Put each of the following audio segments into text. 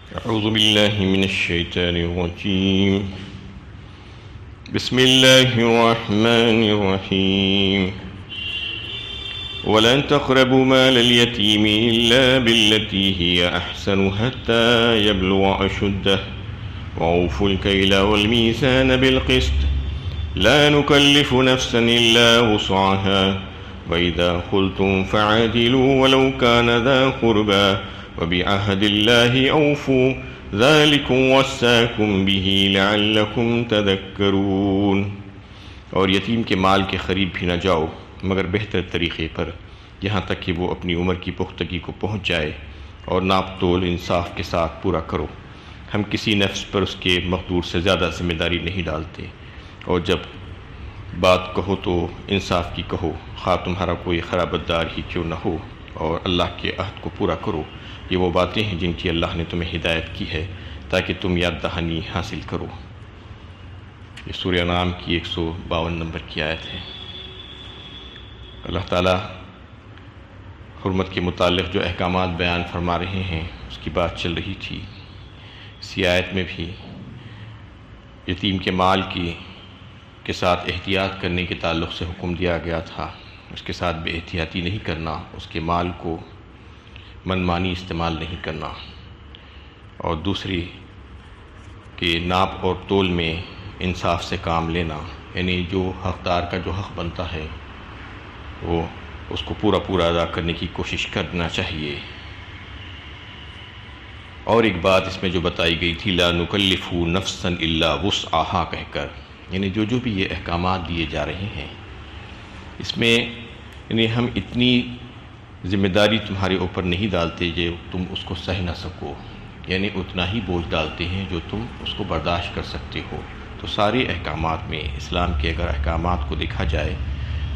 أعوذ بالله من الشيطان الرجيم. بسم الله الرحمن الرحيم. ولا تقربوا مال اليتيم إلا بالتي هي أحسن حتى يبلغ أشده وأوفوا الكيل والميزان بالقسط لا نكلف نفسا إلا وسعها وإذا قلتم فعدلوا ولو كان ذا قربى وبعهد الله أوفوا ذلكم وصاكم به لعلكم تذكرون. اور یتیم کے مال کے قریب بھی نہ جاؤ مگر بہتر طریقے پر، یہاں تک کہ وہ اپنی عمر کی پختگی کو پہنچ جائے، اور ناپ تول انصاف کے ساتھ پورا کرو. ہم کسی نفس پر اس کے مقدور سے زیادہ ذمہ داری نہیں ڈالتے، اور جب بات کہو تو انصاف کی کہو، خواہ تمہارا کوئی خرابت دار ہی کیوں نہ ہو، اور اللہ کے عہد کو پورا کرو. یہ وہ باتیں ہیں جن کی اللہ نے تمہیں ہدایت کی ہے تاکہ تم یاد دہانی حاصل کرو. یہ سورہ انعام کی 152 نمبر کی آیت ہے. اللہ تعالیٰ حرمت کے متعلق جو احکامات بیان فرما رہے ہیں اس کی بات چل رہی تھی. اسی آیت میں بھی یتیم کے مال کے ساتھ احتیاط کرنے کے تعلق سے حکم دیا گیا تھا. اس کے ساتھ بے احتیاطی نہیں کرنا، اس کے مال کو من مانی استعمال نہیں کرنا، اور دوسری کہ ناپ اور تول میں انصاف سے کام لینا، یعنی جو حقدار کا جو حق بنتا ہے وہ اس کو پورا ادا کرنے کی کوشش کرنا چاہیے. اور ایک بات اس میں جو بتائی گئی تھی، لا نکلف نفسا الا وسعها کہہ کر، یعنی جو بھی یہ احکامات دیے جا رہے ہیں اس میں یعنی ہم اتنی ذمہ داری تمہارے اوپر نہیں ڈالتے جو تم اس کو سہ نہ سکو، یعنی اتنا ہی بوجھ ڈالتے ہیں جو تم اس کو برداشت کر سکتے ہو. تو سارے احکامات میں اسلام کے اگر احکامات کو دیکھا جائے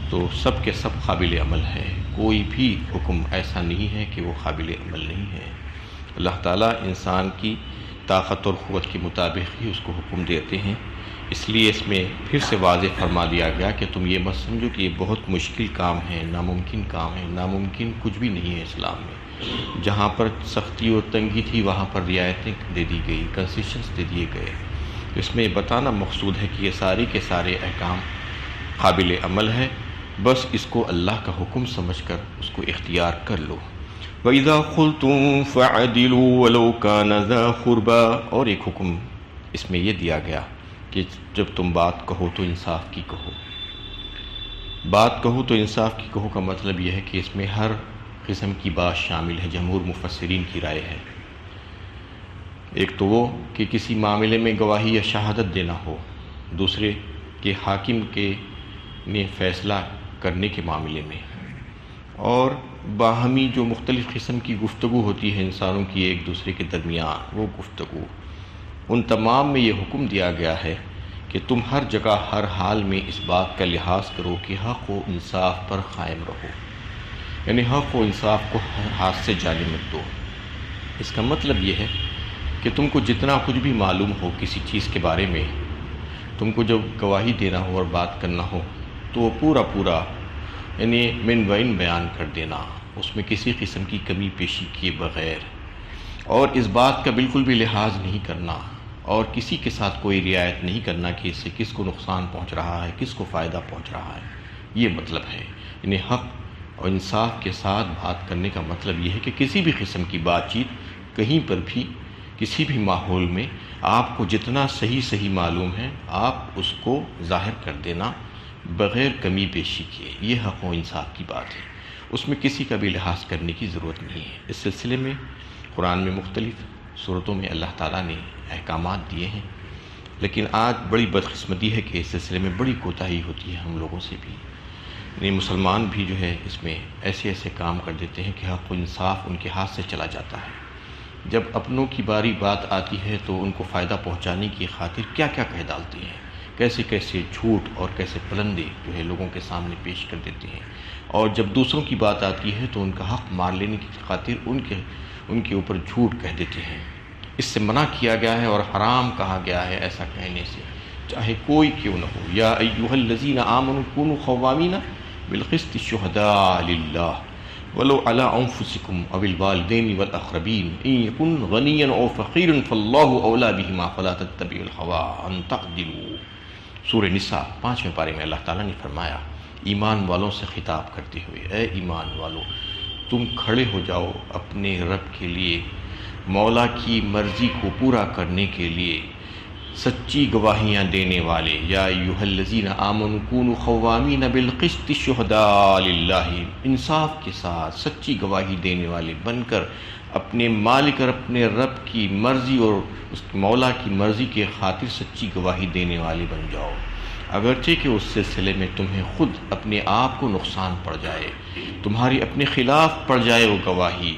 تو سب کے سب قابل عمل ہے. کوئی بھی حکم ایسا نہیں ہے کہ وہ قابل عمل نہیں ہے. اللہ تعالیٰ انسان کی طاقت اور قوت کے مطابق ہی اس کو حکم دیتے ہیں. اس لیے اس میں پھر سے واضح فرما دیا گیا کہ تم یہ مت سمجھو کہ یہ بہت مشکل کام ہے، ناممکن کام ہے. ناممکن کچھ بھی نہیں ہے اسلام میں. جہاں پر سختی اور تنگی تھی وہاں پر رعایتیں دے دی گئی، کنسیشنز دے دیے گئے. اس میں بتانا مقصود ہے کہ یہ سارے کے سارے احکام قابل عمل ہے، بس اس کو اللہ کا حکم سمجھ کر اس کو اختیار کر لو. وَإِذَا قُلْتُمْ فَعَدِلُوا وَلَوْ كَانَ ذَا قُرْبَىٰ. اور ایک حکم اس میں یہ دیا گیا کہ جب تم بات کہو تو انصاف کی کہو. بات کہو تو انصاف کی کہو کا مطلب یہ ہے کہ اس میں ہر قسم کی بات شامل ہے. جمہور مفسرین کی رائے ہے، ایک تو وہ کہ کسی معاملے میں گواہی یا شہادت دینا ہو، دوسرے کہ حاکم کے نے فیصلہ کرنے کے معاملے میں، اور باہمی جو مختلف قسم کی گفتگو ہوتی ہے انسانوں کی ایک دوسرے کے درمیان، وہ گفتگو، ان تمام میں یہ حکم دیا گیا ہے کہ تم ہر جگہ ہر حال میں اس بات کا لحاظ کرو کہ حق و انصاف پر قائم رہو. یعنی حق و انصاف کو ہاتھ سے جانے مت دو. اس کا مطلب یہ ہے کہ تم کو جتنا کچھ بھی معلوم ہو کسی چیز کے بارے میں، تم کو جب گواہی دینا ہو اور بات کرنا ہو تو پورا یعنی من وین بیان کر دینا، اس میں کسی قسم کی کمی پیشی کیے بغیر، اور اس بات کا بالکل بھی لحاظ نہیں کرنا، اور کسی کے ساتھ کوئی رعایت نہیں کرنا کہ اس سے کس کو نقصان پہنچ رہا ہے، کس کو فائدہ پہنچ رہا ہے. یہ مطلب ہے. یعنی حق اور انصاف کے ساتھ بات کرنے کا مطلب یہ ہے کہ کسی بھی قسم کی بات چیت کہیں پر بھی کسی بھی ماحول میں آپ کو جتنا صحیح معلوم ہے آپ اس کو ظاہر کر دینا بغیر کمی پیشی کیے. یہ حق و انصاف کی بات ہے. اس میں کسی کا بھی لحاظ کرنے کی ضرورت نہیں ہے. اس سلسلے میں قرآن میں مختلف صورتوں میں اللہ تعالیٰ نے احکامات دیے ہیں، لیکن آج بڑی بدقسمتی ہے کہ اس سلسلے میں بڑی کوتاہی ہوتی ہے ہم لوگوں سے بھی. یعنی مسلمان بھی جو ہے اس میں ایسے کام کر دیتے ہیں کہ حق و انصاف ان کے ہاتھ سے چلا جاتا ہے. جب اپنوں کی باری بات آتی ہے تو ان کو فائدہ پہنچانے کی خاطر کیا کہہ ڈالتے ہیں، کیسے جھوٹ اور کیسے پلندے جو ہے لوگوں کے سامنے پیش کر دیتے ہیں. اور جب دوسروں کی بات آتی ہے تو ان کا حق مار لینے کی خاطر ان کے اوپر جھوٹ کہہ دیتے ہیں. اس سے منع کیا گیا ہے اور حرام کہا گیا ہے ایسا کہنے سے، چاہے کوئی کیوں نہ ہو. یا ایھا الذین آمنوا کونوا قوامین بالقسط شہداء للہ ولو علی انفسکم او الوالدین والاقربین ان یکن غنیا او فقیرا فاللہ اولی بہما فلا تتبعوا الہوی ان تعدلوا۔ سورہ نساء 5ویں پارے میں اللہ تعالیٰ نے فرمایا ایمان والوں سے خطاب کرتے ہوئے، اے ایمان والو تم کھڑے ہو جاؤ اپنے رب کے لیے، مولا کی مرضی کو پورا کرنے کے لیے سچی گواہیاں دینے والے، یا ایھا الذین آمنوا کونوا قوامین بالقسط شہداء للہ، انصاف کے ساتھ سچی گواہی دینے والے بن کر اپنے مالک اور اپنے رب کی مرضی اور اس مولا کی مرضی کے خاطر سچی گواہی دینے والے بن جاؤ، اگرچہ کہ اس سلسلے میں تمہیں خود اپنے آپ کو نقصان پڑ جائے، تمہاری اپنے خلاف پڑ جائے وہ گواہی۔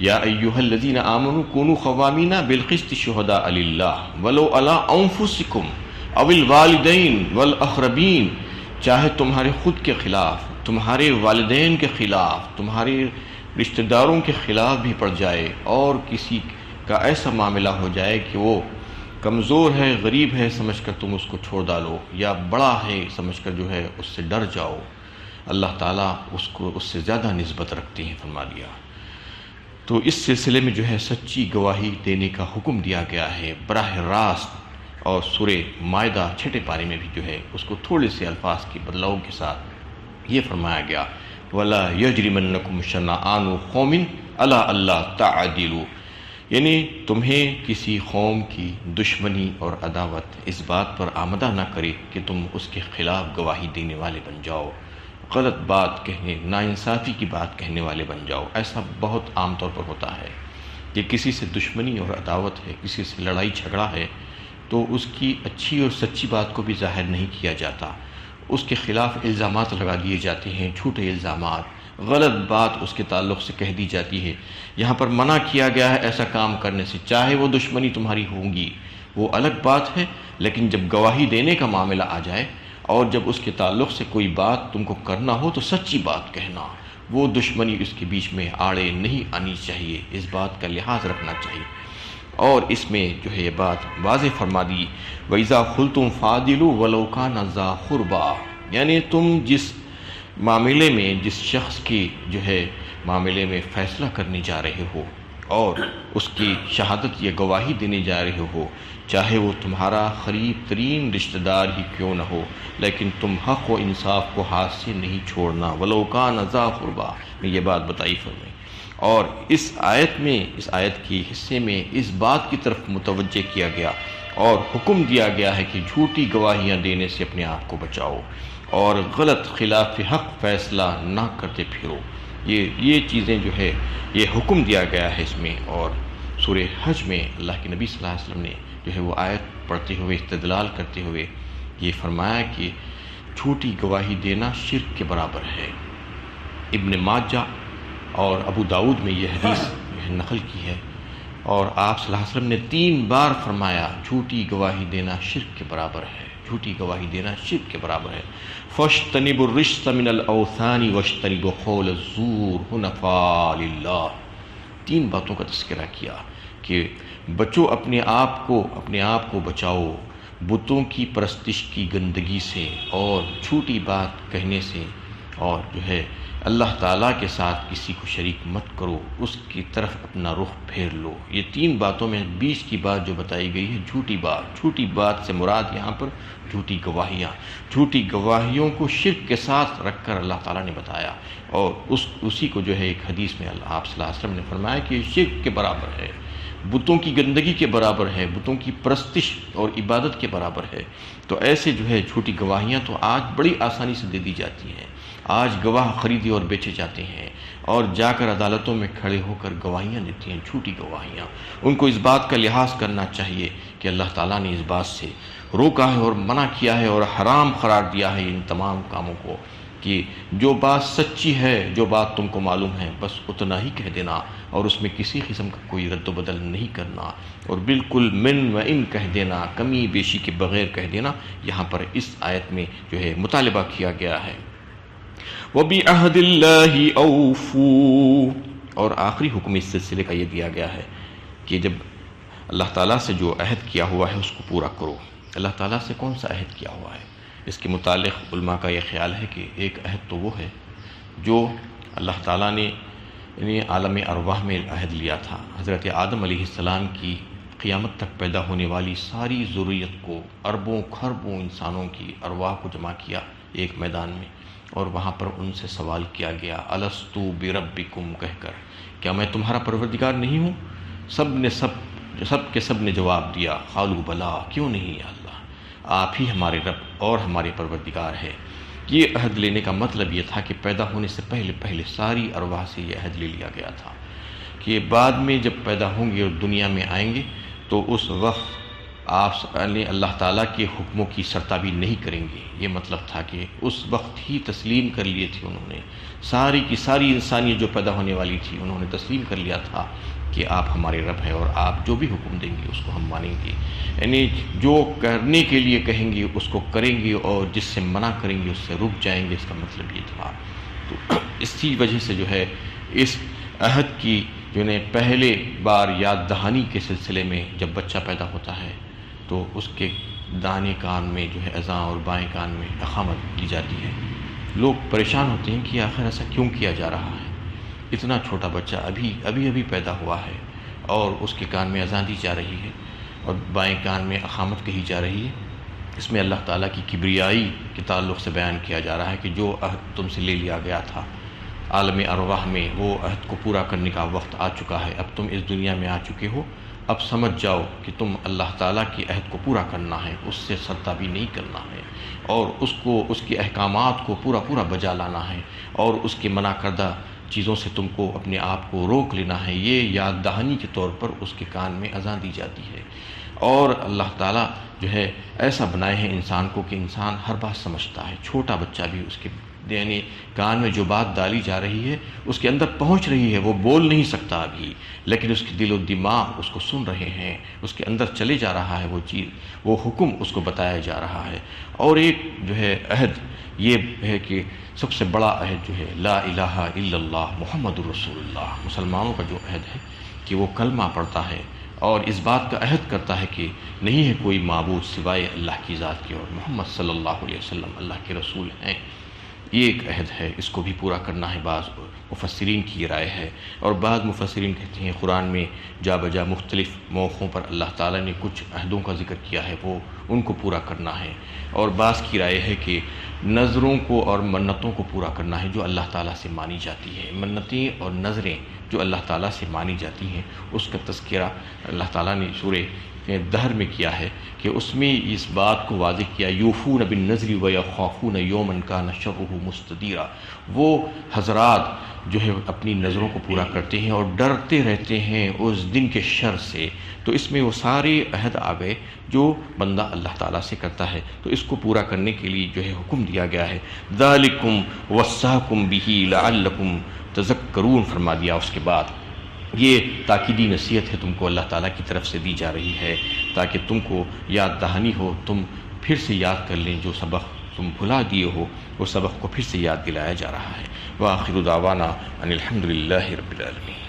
یا ایھا الذین آمنوا کونوا قوامین بالقسط شہداء للہ ولو علی انفسکم او الوالدین والاقربین، چاہے تمہارے خود کے خلاف، تمہارے والدین کے خلاف، تمہارے رشتہ داروں کے خلاف بھی پڑ جائے، اور کسی کا ایسا معاملہ ہو جائے کہ وہ کمزور ہے، غریب ہے سمجھ کر تم اس کو چھوڑ ڈالو، یا بڑا ہے سمجھ کر جو ہے اس سے ڈر جاؤ، اللہ تعالیٰ اس کو اس سے زیادہ نسبت رکھتے ہیں فرما دیا۔ تو اس سلسلے میں جو ہے سچی گواہی دینے کا حکم دیا گیا ہے براہ راست، اور سورہ مائدہ 6 پارے میں بھی جو ہے اس کو تھوڑے سے الفاظ کی بدلاؤ کے ساتھ یہ فرمایا گیا وَلَا يَجْرِمَنَّكُمْ شَنَآنُ قَوْمٍ عَلَىٰ أَلَّا تَعْدِلُوا، یعنی تمہیں کسی قوم کی دشمنی اور عداوت اس بات پر آمدہ نہ کرے کہ تم اس کے خلاف گواہی دینے والے بن جاؤ، غلط بات کہنے، ناانصافی کی بات کہنے والے بن جاؤ۔ ایسا بہت عام طور پر ہوتا ہے کہ کسی سے دشمنی اور عداوت ہے، کسی سے لڑائی جھگڑا ہے، تو اس کی اچھی اور سچی بات کو بھی ظاہر نہیں کیا جاتا، اس کے خلاف الزامات لگا دیے جاتے ہیں، جھوٹے الزامات، غلط بات اس کے تعلق سے کہہ دی جاتی ہے۔ یہاں پر منع کیا گیا ہے ایسا کام کرنے سے، چاہے وہ دشمنی تمہاری ہوگی وہ الگ بات ہے، لیکن جب گواہی دینے کا معاملہ آ جائے اور جب اس کے تعلق سے کوئی بات تم کو کرنا ہو تو سچی بات کہنا، وہ دشمنی اس کے بیچ میں آڑے نہیں آنی چاہیے، اس بات کا لحاظ رکھنا چاہیے۔ اور اس میں جو ہے یہ بات واضح فرما دی وَإِذَا قُلْتُمْ فَعْدِلُوا وَلَوْ كَانَ ذَا قُرْبَىٰ، یعنی تم جس معاملے میں، جس شخص کی جو ہے معاملے میں فیصلہ کرنے جا رہے ہو اور اس کی شہادت یا گواہی دینے جا رہے ہو، چاہے وہ تمہارا قریب ترین رشتہ دار ہی کیوں نہ ہو، لیکن تم حق و انصاف کو ہاتھ سے نہیں چھوڑنا، وَلَوْ كَانَ ذَا قُرْبَىٰ میں یہ بات بتائی فرمائی۔ اور اس آیت میں، اس آیت کے حصے میں اس بات کی طرف متوجہ کیا گیا اور حکم دیا گیا ہے کہ جھوٹی گواہیاں دینے سے اپنے آپ کو بچاؤ اور غلط خلاف حق فیصلہ نہ کرتے پھرو۔ یہ چیزیں جو ہے یہ حکم دیا گیا ہے اس میں۔ اور سورہ حج میں اللہ کے نبی صلی اللہ علیہ وسلم نے جو ہے وہ آیت پڑھتے ہوئے استدلال کرتے ہوئے یہ فرمایا کہ جھوٹی گواہی دینا شرک کے برابر ہے۔ ابن ماجہ اور ابو داؤد میں یہ حدیث نقل کی ہے، اور آپ صلی اللہ علیہ وسلم نے 3 بار فرمایا جھوٹی گواہی دینا شرک کے برابر ہے، جھوٹی گواہی دینا شرک کے برابر ہے۔ فَاجْتَنِبُوا الرِّجْسَ مِنَ الْأَوْثَانِ وَاجْتَنِبُوا قَوْلَ الزُّورِ حُنَفَاءَ لِلَّهِ، 3 باتوں کا تذکرہ کیا کہ بچو اپنے آپ کو بچاؤ بتوں کی پرستش کی گندگی سے اور جھوٹی بات کہنے سے، اور جو ہے اللہ تعالیٰ کے ساتھ کسی کو شریک مت کرو، اس کی طرف اپنا رخ پھیر لو۔ یہ 3 باتوں میں بیچ کی بات جو بتائی گئی ہے جھوٹی بات، جھوٹی بات سے مراد یہاں پر جھوٹی گواہیاں، جھوٹی گواہیوں کو شرک کے ساتھ رکھ کر اللہ تعالیٰ نے بتایا، اور اسی کو جو ہے ایک حدیث میں آپ صلی اللہ علیہ وسلم نے فرمایا کہ یہ شرک کے برابر ہے، بتوں کی گندگی کے برابر ہے، بتوں کی پرستش اور عبادت کے برابر ہے۔ تو ایسے جو ہے جھوٹی گواہیاں تو آج بڑی آسانی سے دے دی جاتی ہیں، آج گواہ خریدے اور بیچے جاتے ہیں اور جا کر عدالتوں میں کھڑے ہو کر گواہیاں دیتی ہیں، جھوٹی گواہیاں۔ ان کو اس بات کا لحاظ کرنا چاہیے کہ اللہ تعالیٰ نے اس بات سے روکا ہے اور منع کیا ہے اور حرام قرار دیا ہے ان تمام کاموں کو، کہ جو بات سچی ہے، جو بات تم کو معلوم ہے بس اتنا ہی کہہ دینا، اور اس میں کسی قسم کا کوئی رد و بدل نہیں کرنا، اور بالکل من و ان کہہ دینا، کمی بیشی کے بغیر کہہ دینا۔ یہاں پر اس آیت میں جو ہے مطالبہ کیا گیا ہے وَبِعَهْدِ اللَّهِ أَوْفُوا، اور آخری حکم اس سلسلے کا یہ دیا گیا ہے کہ جب اللہ تعالیٰ سے جو عہد کیا ہوا ہے اس کو پورا کرو۔ اللہ تعالیٰ سے کون سا عہد کیا ہوا ہے؟ اس کے متعلق علماء کا یہ خیال ہے کہ ایک عہد تو وہ ہے جو اللہ تعالیٰ نے یعنی عالم ارواح میں عہد لیا تھا۔ حضرت آدم علیہ السلام کی قیامت تک پیدا ہونے والی ساری ضروریت کو، اربوں کھربوں انسانوں کی ارواح کو جمع کیا ایک میدان میں، اور وہاں پر ان سے سوال کیا گیا الستو بربکم کہہ کر، کیا میں تمہارا پروردگار نہیں ہوں؟ سب نے جواب دیا قالوا بلا، کیوں نہیں یا اللہ، آپ ہی ہمارے رب اور ہمارے پروردگار ہے۔ یہ عہد لینے کا مطلب یہ تھا کہ پیدا ہونے سے پہلے ساری ارواح سے یہ عہد لے لیا گیا تھا کہ بعد میں جب پیدا ہوں گے اور دنیا میں آئیں گے تو اس وقت آپ اللہ تعالیٰ کے حکموں کی سرتابی نہیں کریں گے۔ یہ مطلب تھا کہ اس وقت ہی تسلیم کر لیے تھے انہوں نے، ساری کی ساری انسانیت جو پیدا ہونے والی تھی انہوں نے تسلیم کر لیا تھا کہ آپ ہمارے رب ہیں اور آپ جو بھی حکم دیں گے اس کو ہم مانیں گے، یعنی جو کرنے کے لیے کہیں گے اس کو کریں گے اور جس سے منع کریں گے اس سے رک جائیں گے، اس کا مطلب یہ تھا۔ تو اسی وجہ سے جو ہے اس عہد کی جو ہے پہلے بار یاد دہانی کے سلسلے میں جب بچہ پیدا ہوتا ہے تو اس کے دانے کان میں جو ہے اذاں اور بائیں کان میں اقامت دی جاتی ہے۔ لوگ پریشان ہوتے ہیں کہ آخر ایسا کیوں کیا جا رہا ہے، اتنا چھوٹا بچہ ابھی پیدا ہوا ہے اور اس کے کان میں اذان دی جا رہی ہے اور بائیں کان میں اقامت کہی جا رہی ہے۔ اس میں اللہ تعالیٰ کی کبریائی کے تعلق سے بیان کیا جا رہا ہے کہ جو عہد تم سے لے لیا گیا تھا عالم ارواح میں، وہ عہد کو پورا کرنے کا وقت آ چکا ہے، اب تم اس دنیا میں آ چکے ہو، اب سمجھ جاؤ کہ تم اللہ تعالیٰ کے عہد کو پورا کرنا ہے، اس سے سرتابی نہیں کرنا ہے اور اس کے احکامات کو پورا بجا لانا ہے اور اس کے منع کردہ چیزوں سے تم کو اپنے آپ کو روک لینا ہے۔ یہ یاد دہانی کے طور پر اس کے کان میں اذان دی جاتی ہے۔ اور اللہ تعالیٰ جو ہے ایسا بنائے ہیں انسان کو کہ انسان ہر بات سمجھتا ہے، چھوٹا بچہ بھی اس کے یعنی کان میں جو بات ڈالی جا رہی ہے اس کے اندر پہنچ رہی ہے، وہ بول نہیں سکتا ابھی لیکن اس کے دل و دماغ اس کو سن رہے ہیں، اس کے اندر چلے جا رہا ہے وہ چیز، وہ حکم اس کو بتایا جا رہا ہے۔ اور ایک جو ہے عہد یہ ہے کہ سب سے بڑا عہد جو ہے لا الہ الا اللہ محمد الرسول اللہ، مسلمانوں کا جو عہد ہے کہ وہ کلمہ پڑھتا ہے اور اس بات کا عہد کرتا ہے کہ نہیں ہے کوئی معبود سوائے اللہ کی ذات کے اور محمد صلی اللہ علیہ وسلم اللہ کے رسول ہیں۔ یہ ایک عہد ہے، اس کو بھی پورا کرنا ہے۔ بعض مفسرین کی یہ رائے ہے اور بعض مفسرین کہتے ہیں قرآن میں جا بجا مختلف موقعوں پر اللہ تعالیٰ نے کچھ عہدوں کا ذکر کیا ہے، وہ ان کو پورا کرنا ہے۔ اور بعض کی رائے ہے کہ نظروں کو اور منتوں کو پورا کرنا ہے جو اللہ تعالیٰ سے مانی جاتی ہے۔ منتیں اور نظریں جو اللہ تعالیٰ سے مانی جاتی ہیں اس کا تذکرہ اللہ تعالیٰ نے سورہ دہر میں کیا ہے کہ اس میں اس بات کو واضح کیا یوفون بالنذر ویخافون یوما کان شرہ مستدیرا، وہ حضرات جو ہے اپنی نظروں کو پورا کرتے ہیں اور ڈرتے رہتے ہیں اس دن کے شر سے۔ تو اس میں وہ سارے عہد آ گئے جو بندہ اللہ تعالیٰ سے کرتا ہے، تو اس کو پورا کرنے کے لیے جو ہے حکم دیا گیا ہے۔ ذالکم وصاکم بہ لعلکم تذکرون فرما دیا اس کے بعد، یہ تاکیدی نصیحت ہے تم کو اللہ تعالیٰ کی طرف سے دی جا رہی ہے تاکہ تم کو یاد دہانی ہو، تم پھر سے یاد کر لیں جو سبق تم بھلا دیے ہو، وہ سبق کو پھر سے یاد دلایا جا رہا ہے۔ وآخر دعوانا ان الحمد للہ رب العالمین۔